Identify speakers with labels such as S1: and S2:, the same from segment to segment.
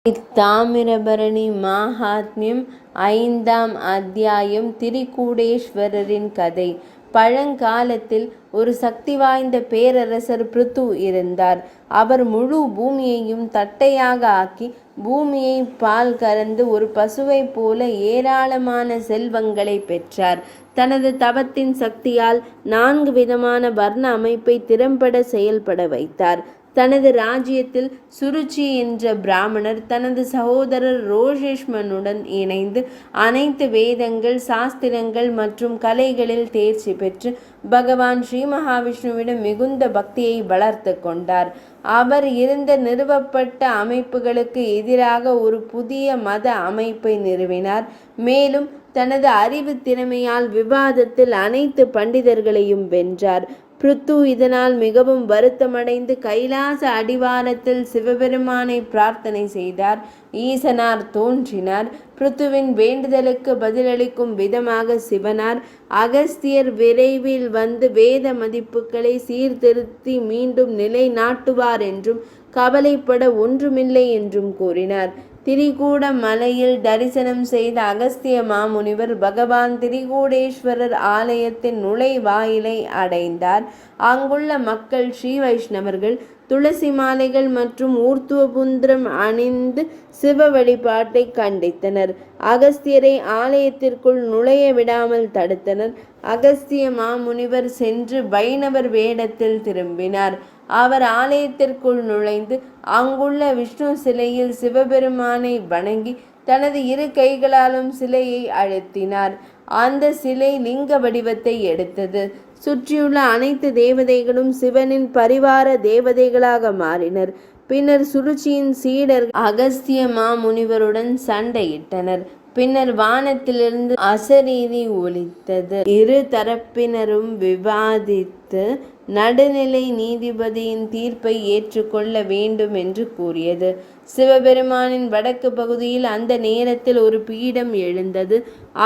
S1: இத்தாமிரபரணி மாஹாத்மியம் 5ஆம் அத்தியாயம். திரிகூடேஸ்வரரின் கதை. பழங்காலத்தில் ஒரு சக்தி வாய்ந்த பேரரசர் பிருத்து இருந்தார். அவர் முழு பூமியையும் தட்டையாக ஆக்கி பூமியை பால் கறந்து ஒரு பசுவைப் போல ஏராளமான செல்வங்களை பெற்றார். தனது தவத்தின் சக்தியால் 4 விதமான வர்ண அமைப்பை திறம்பட செயல்பட வைத்தார். தனது ராஜ்யத்தில் சுருச்சி என்ற பிராமணர் தனது சகோதரர் ரோஷேஷ்மனுடன் இணைந்து அனைத்து வேதங்கள், சாஸ்திரங்கள் மற்றும் கலைகளில் தேர்ச்சி பெற்று பகவான் ஸ்ரீ மகாவிஷ்ணுவிடம் மிகுந்த பக்தியை வளர்த்து கொண்டார். அவர் இருந்த நிறுவப்பட்ட அமைப்புகளுக்கு எதிராக ஒரு புதிய மத அமைப்பை நிறுவினார். மேலும் தனது அறிவு திறமையால் விவாதத்தில் அனைத்து பண்டிதர்களையும் வென்றார். பிருத்து இதனால் மிகவும் வருத்தமடைந்து கைலாச அடிவாரத்தில் சிவபெருமானை பிரார்த்தனை செய்தார். ஈசனார் தோன்றினார். பிருத்துவின் வேண்டுதலுக்கு பதிலளிக்கும் விதமாக சிவனார் அகஸ்தியர் விரைவில் வந்து வேத மதிப்புகளை சீர்திருத்தி மீண்டும் நிலைநாட்டுவார் என்றும் கவலைப்பட ஒன்றுமில்லை என்றும் கூறினார். திரிகூட மலையில் தரிசனம் செய்த அகஸ்திய மாமுனிவர் பகவான் திரிகூடேஸ்வரர் ஆலயத்தின் நுழைவாயிலை அடைந்தார். அங்குள்ள மக்கள் ஸ்ரீ வைஷ்ணவர்கள் துளசி மாலைகள் மற்றும் ஊர்த்துவபுந்திரம் அணிந்து சிவ வழிபாட்டை கண்டித்தனர். அகஸ்தியரை ஆலயத்திற்குள் நுழைய விடாமல் தடுத்தனர். அகஸ்திய மாமுனிவர் சென்று வைணவர் வேடத்தில் திரும்பினார். அவர் ஆலயத்திற்குள் நுழைந்து அங்குள்ள விஷ்ணு சிலையில் சிவபெருமானை வணங்கி தனது 2 கைகளாலும் சிலையை அழுத்தினார். அந்த சிலை லிங்க வடிவத்தை எடுத்தது. சுற்றியுள்ள அனைத்து தேவதைகளும் சிவனின் பரிவார தேவதைகளாக மாறினர். பின்னர் சுருச்சியின் சீடர் அகஸ்திய மாமுனிவருடன் சண்டையிட்டனர். பின்னர் வானத்திலிருந்து அசரீரி ஒலித்தது. 2 தரப்பினரும் விவாதித்து நடுநிலை நீதிபதியின் தீர்ப்பை ஏற்றுக்கொள்ள வேண்டும் என்று கூறியது. சிவபெருமானின் வடக்கு பகுதியில் அந்த நேரத்தில் ஒரு பீடம் எழுந்தது.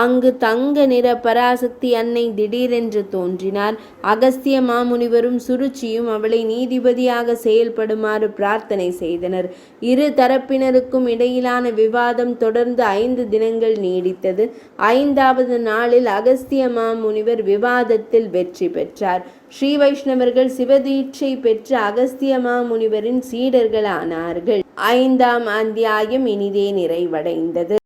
S1: அங்கு தங்க நிற பராசக்தி அன்னை திடீரென்று தோன்றினார். அகஸ்திய மாமுனிவரும் சுருச்சியும் அவளை நீதிபதியாக செயல்படுமாறு பிரார்த்தனை செய்தனர். 2 தரப்பினருக்கும் இடையிலான விவாதம் தொடர்ந்து 5 தினங்கள் நீடித்தது. 5வது நாளில் அகஸ்திய மாமுனிவர் விவாதத்தில் வெற்றி பெற்றார். ஸ்ரீ வைஷ்ணவர்கள் சிவதீட்சை பெற்று அகஸ்திய மாமுனிவரின் சீடர்களானார்கள். 5ஆம் அத்தியாயம் இனிதே நிறைவடைந்தது.